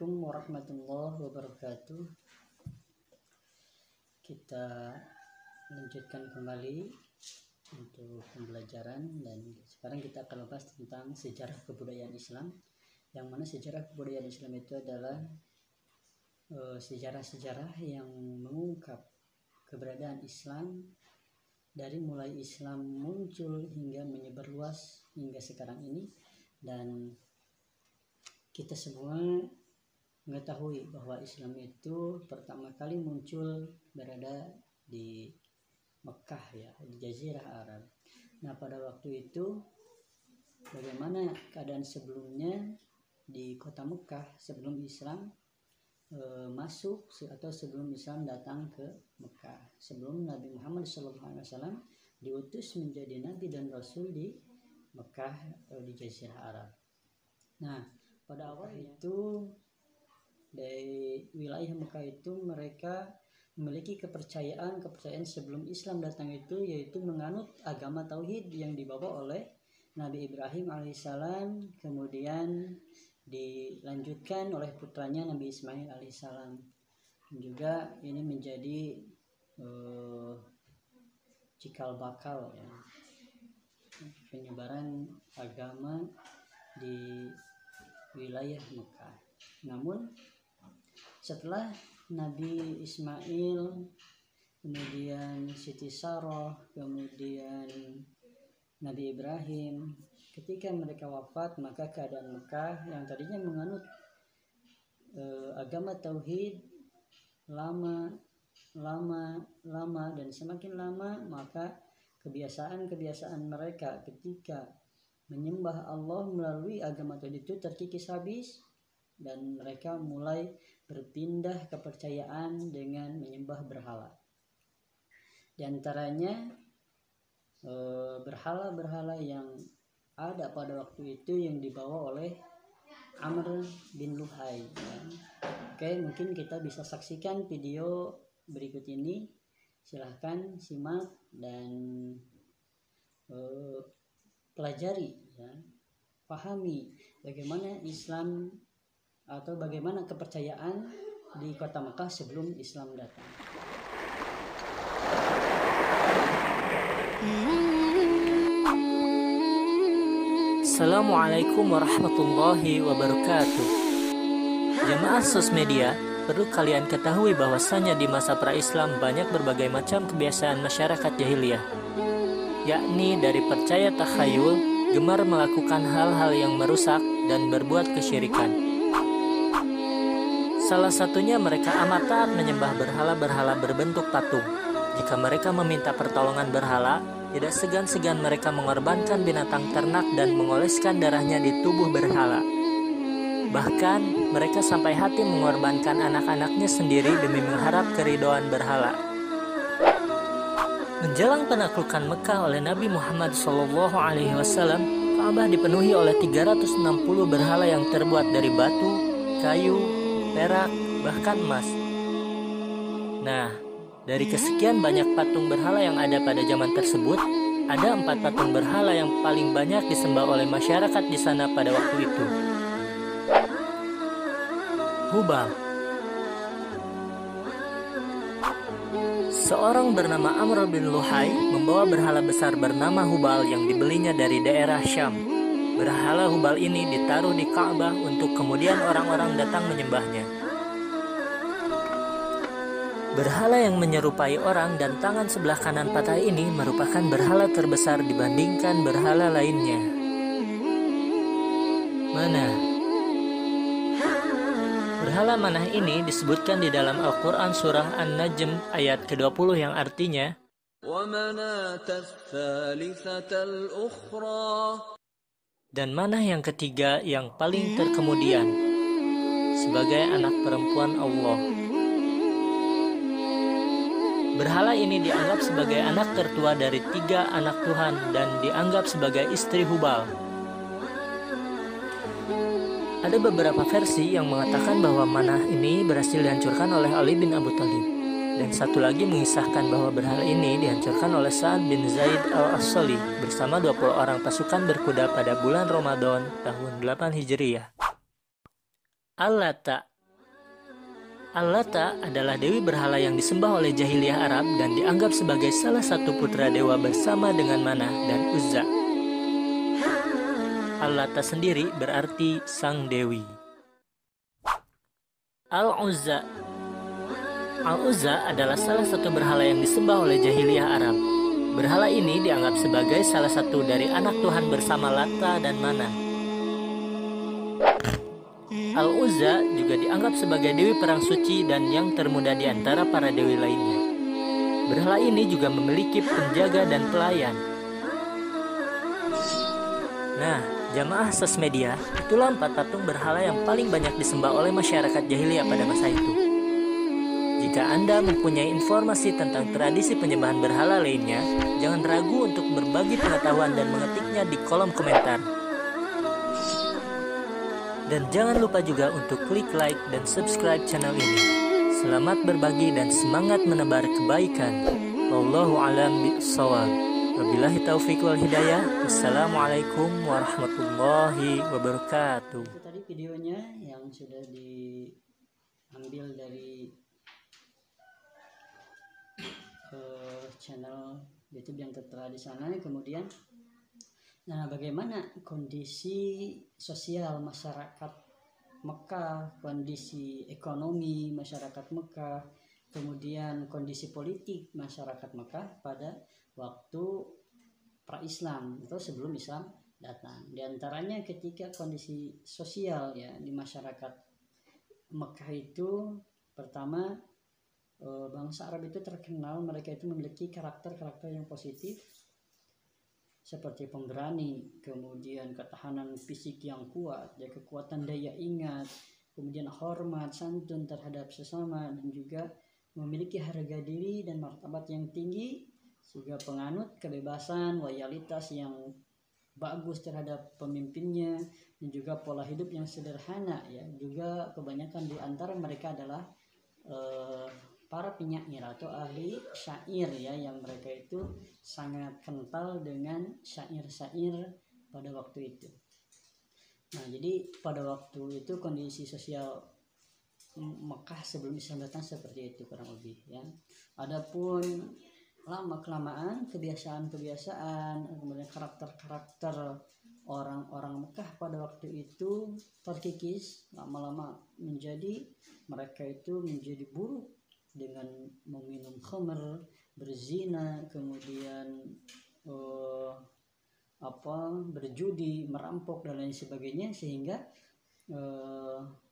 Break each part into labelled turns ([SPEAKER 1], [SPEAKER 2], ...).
[SPEAKER 1] Assalamualaikum warahmatullahi wabarakatuh. Kita lanjutkan kembali untuk pembelajaran, dan sekarang kita akan membahas tentang sejarah kebudayaan Islam, yang mana sejarah kebudayaan Islam itu adalah sejarah-sejarah yang mengungkap keberadaan Islam dari mulai Islam muncul hingga menyebar luas hingga sekarang ini. Dan kita semua mengetahui bahwa Islam itu pertama kali muncul berada di Mekah, ya, di Jazirah Arab. Nah, pada waktu itu bagaimana keadaan sebelumnya di kota Mekah sebelum Islam masuk atau sebelum Islam datang ke Mekah, sebelum Nabi Muhammad SAW diutus menjadi Nabi dan Rasul di Mekah, di Jazirah Arab. Nah, pada awal itu dari wilayah Mekah itu mereka memiliki kepercayaan sebelum Islam datang itu, yaitu menganut agama tauhid yang dibawa oleh Nabi Ibrahim alaihissalam, kemudian dilanjutkan oleh putranya Nabi Ismail alaihissalam. Juga ini menjadi cikal bakal, ya, penyebaran agama di wilayah Mekah. Namun setelah Nabi Ismail, kemudian Siti Sarah, kemudian Nabi Ibrahim, ketika mereka wafat, maka keadaan Mekah yang tadinya menganut agama tauhid lama dan semakin lama, maka kebiasaan mereka ketika menyembah Allah melalui agama tauhid itu terkikis habis, dan mereka mulai berpindah kepercayaan dengan menyembah berhala. Di antaranya berhala-berhala yang ada pada waktu itu yang dibawa oleh Amr bin Luhai, ya. Oke, mungkin kita bisa saksikan video berikut ini. Silahkan simak dan pelajari, ya, pahami bagaimana Islam atau bagaimana kepercayaan di kota Mekah sebelum Islam datang.
[SPEAKER 2] Assalamualaikum warahmatullahi wabarakatuh. Jemaah sosmedia, perlu kalian ketahui bahwasanya di masa pra-Islam banyak berbagai macam kebiasaan masyarakat jahiliyah, yakni dari percaya takhayul, gemar melakukan hal-hal yang merusak dan berbuat kesyirikan. Salah satunya mereka amat taat menyembah berhala-berhala berbentuk patung. Jika mereka meminta pertolongan berhala, tidak segan-segan mereka mengorbankan binatang ternak dan mengoleskan darahnya di tubuh berhala. Bahkan mereka sampai hati mengorbankan anak-anaknya sendiri demi mengharap keridhaan berhala. Menjelang penaklukan Mekah oleh Nabi Muhammad SAW, Ka'bah dipenuhi oleh 360 berhala yang terbuat dari batu, kayu, perak, bahkan emas. Nah, dari kesekian banyak patung berhala yang ada pada zaman tersebut, ada 4 patung berhala yang paling banyak disembah oleh masyarakat di sana pada waktu itu. Hubal. Seorang bernama Amr bin Luhai membawa berhala besar bernama Hubal yang dibelinya dari daerah Syam. Berhala Hubal ini ditaruh di Ka'bah untuk kemudian orang-orang datang menyembahnya. Berhala yang menyerupai orang dan tangan sebelah kanan patah ini merupakan berhala terbesar dibandingkan berhala lainnya. Manah. Berhala Manah ini disebutkan di dalam Al-Quran surah An-Najm ayat ke-20 yang artinya, dan Manah yang ketiga yang paling terkemudian, sebagai anak perempuan Allah. Berhala ini dianggap sebagai anak tertua dari 3 anak Tuhan dan dianggap sebagai istri Hubal. Ada beberapa versi yang mengatakan bahwa Manah ini berhasil dihancurkan oleh Ali bin Abu Thalib. Dan satu lagi mengisahkan bahwa berhala ini dihancurkan oleh Sa'ad bin Zaid al-Asali bersama 20 orang pasukan berkuda pada bulan Ramadan tahun 8 Hijriyah. Al-Lata. Al-Lata adalah dewi berhala yang disembah oleh jahiliyah Arab dan dianggap sebagai salah satu putra dewa bersama dengan Manah dan Uzza. Al-Lata sendiri berarti sang dewi. Al-Uzza adalah salah satu berhala yang disembah oleh jahiliyah Arab. Berhala ini dianggap sebagai salah satu dari anak Tuhan bersama Lata dan Manah. Al-Uzza juga dianggap sebagai dewi perang suci dan yang termuda di antara para dewi lainnya. Berhala ini juga memiliki penjaga dan pelayan. Nah, jamaah Sasmedia, itulah 4 patung berhala yang paling banyak disembah oleh masyarakat jahiliyah pada masa itu. Jika Anda mempunyai informasi tentang tradisi penyembahan berhala lainnya, jangan ragu untuk berbagi pengetahuan dan mengetiknya di kolom komentar. Dan jangan lupa juga untuk klik like dan subscribe channel ini. Selamat berbagi dan semangat menebar kebaikan. Wallahu a'lam bishawab. Wabillahi taufiq wal hidayah. Wassalamualaikum warahmatullahi wabarakatuh.
[SPEAKER 1] Itu tadi videonya yang sudah diambil dari channel YouTube yang tertera di sana. Kemudian, nah, bagaimana kondisi sosial masyarakat Mekah, kondisi ekonomi masyarakat Mekah, kemudian kondisi politik masyarakat Mekah pada waktu pra-Islam atau sebelum Islam datang. Di antaranya ketika kondisi sosial ya di masyarakat Mekah itu, pertama, bangsa Arab itu terkenal mereka itu memiliki karakter-karakter yang positif seperti pemberani, kemudian ketahanan fisik yang kuat, ya, kekuatan daya ingat, kemudian hormat, santun terhadap sesama, dan juga memiliki harga diri dan martabat yang tinggi, juga penganut kebebasan, loyalitas yang bagus terhadap pemimpinnya, dan juga pola hidup yang sederhana ya. Juga kebanyakan di antara mereka adalah para penyair atau ahli syair ya, yang mereka itu sangat kental dengan syair-syair pada waktu itu. Nah, jadi pada waktu itu kondisi sosial Mekah sebelum Islam datang seperti itu kurang lebih ya. Adapun lama kelamaan kebiasaan-kebiasaan, kemudian karakter-karakter orang-orang Mekah pada waktu itu terkikis, lama-lama menjadi mereka itu menjadi buruk dengan meminum khamr, berzina, kemudian berjudi, merampok dan lain sebagainya, sehingga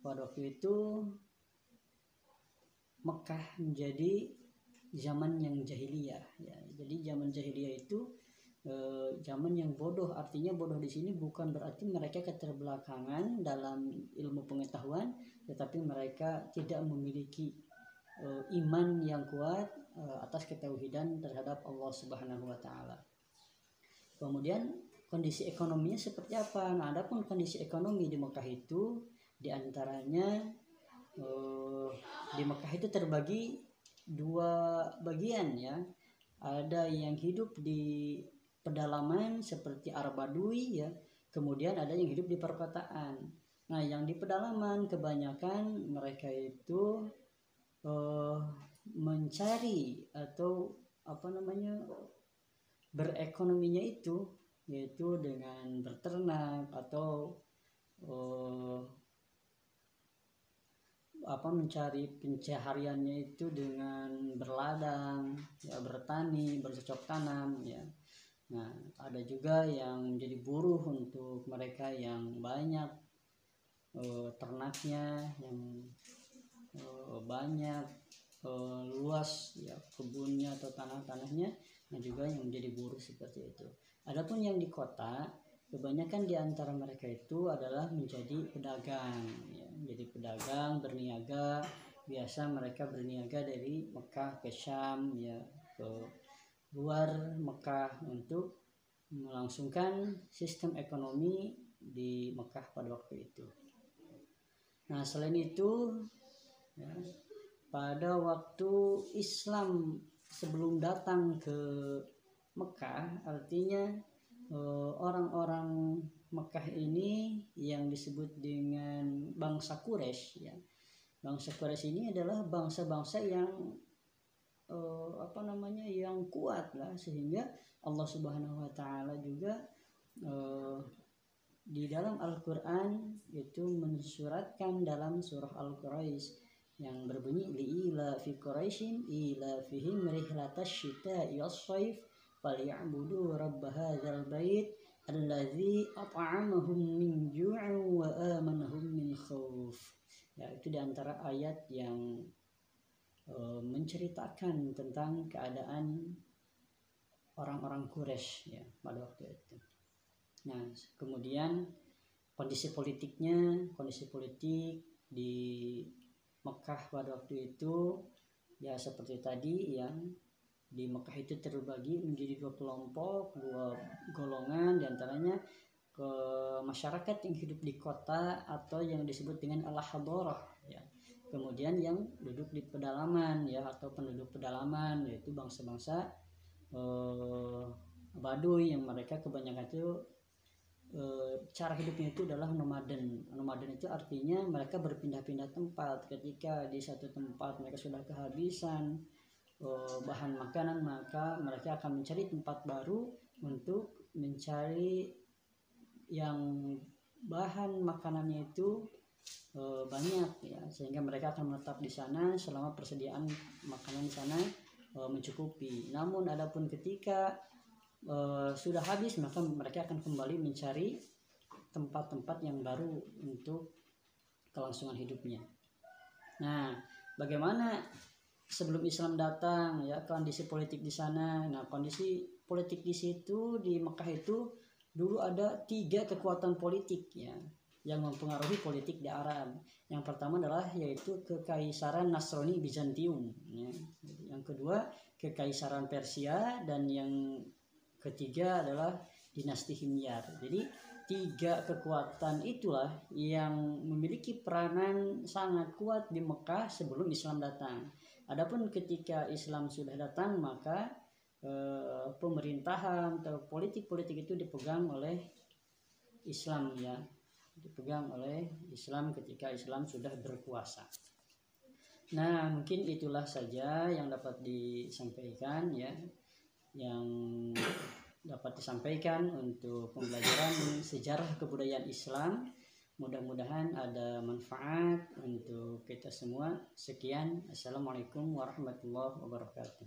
[SPEAKER 1] pada waktu itu Mekah menjadi zaman yang jahiliyah ya. Jadi zaman jahiliyah itu zaman yang bodoh. Artinya bodoh di sini bukan berarti mereka keterbelakangan dalam ilmu pengetahuan, tetapi mereka tidak memiliki iman yang kuat atas ketauhidan terhadap Allah Subhanahu wa taala. Kemudian kondisi ekonominya seperti apa? Nah, adapun kondisi ekonomi di Mekah itu diantaranya di Mekah itu terbagi 2 bagian ya. Ada yang hidup di pedalaman seperti Arab Badui ya. Kemudian ada yang hidup di perkotaan. Nah, yang di pedalaman kebanyakan mereka itu mencari atau berekonominya itu yaitu dengan berternak atau mencari pencahariannya itu dengan berladang ya, bertani, bercocok tanam ya. Nah, ada juga yang menjadi buruh untuk mereka yang banyak ternaknya, yang banyak luas ya kebunnya atau tanah-tanahnya. Nah, juga yang menjadi buruh seperti itu. Adapun yang di kota, kebanyakan di antara mereka itu adalah menjadi pedagang ya. Jadi pedagang, berniaga. Biasa mereka berniaga dari Mekah ke Syam ya, ke luar Mekah untuk melangsungkan sistem ekonomi di Mekah pada waktu itu. Nah, selain itu ya, pada waktu Islam sebelum datang ke Mekah, artinya orang-orang Mekah ini yang disebut dengan bangsa Quraisy ya, Bangsa Quraisy ini adalah bangsa-bangsa yang yang kuat lah, sehingga Allah Subhanahu wa taala juga di dalam Al-Qur'an itu mensuratkan dalam surah Al-Quraisy yang berbunyi li'ila fi Quraisyin ila fihim rihlatash syita'i was-shaif falyabudu rabb hadzal bait allazi at'amahum min ju'in wa amanahum min khauf. Ya, itu diantara ayat yang menceritakan tentang keadaan orang-orang Quraisy ya pada waktu itu. Nah, kemudian kondisi politik di Mekah pada waktu itu ya seperti tadi, yang di Mekah itu terbagi menjadi dua kelompok, dua golongan, diantaranya ke masyarakat yang hidup di kota atau yang disebut dengan al-hadarah ya. Kemudian yang duduk di pedalaman ya, atau penduduk pedalaman, yaitu bangsa-bangsa Baduy, yang mereka kebanyakan itu cara hidupnya itu adalah nomaden. Nomaden itu artinya mereka berpindah-pindah tempat. Ketika di satu tempat mereka sudah kehabisan bahan makanan, maka mereka akan mencari tempat baru untuk mencari yang bahan makanannya itu banyak ya, sehingga mereka akan menetap di sana selama persediaan makanan di sana mencukupi. Namun adapun ketika sudah habis, maka mereka akan kembali mencari tempat-tempat yang baru untuk kelangsungan hidupnya. Nah, bagaimana sebelum Islam datang ya, kondisi politik di sana? Nah, kondisi politik di situ di Mekah itu dulu ada 3 kekuatan politik ya yang mempengaruhi politik di Arab. Yang pertama adalah yaitu Kekaisaran Nasrani Bizantium ya. Yang kedua Kekaisaran Persia, dan yang ketiga adalah dinasti Himyar. Jadi 3 kekuatan itulah yang memiliki peranan sangat kuat di Mekah sebelum Islam datang. Adapun ketika Islam sudah datang, maka pemerintahan atau politik-politik itu dipegang oleh Islam ya, dipegang oleh Islam ketika Islam sudah berkuasa. Nah, mungkin itulah saja yang dapat disampaikan ya, yang dapat disampaikan untuk pembelajaran sejarah kebudayaan Islam. Mudah-mudahan ada manfaat untuk kita semua. Sekian, assalamualaikum warahmatullahi wabarakatuh.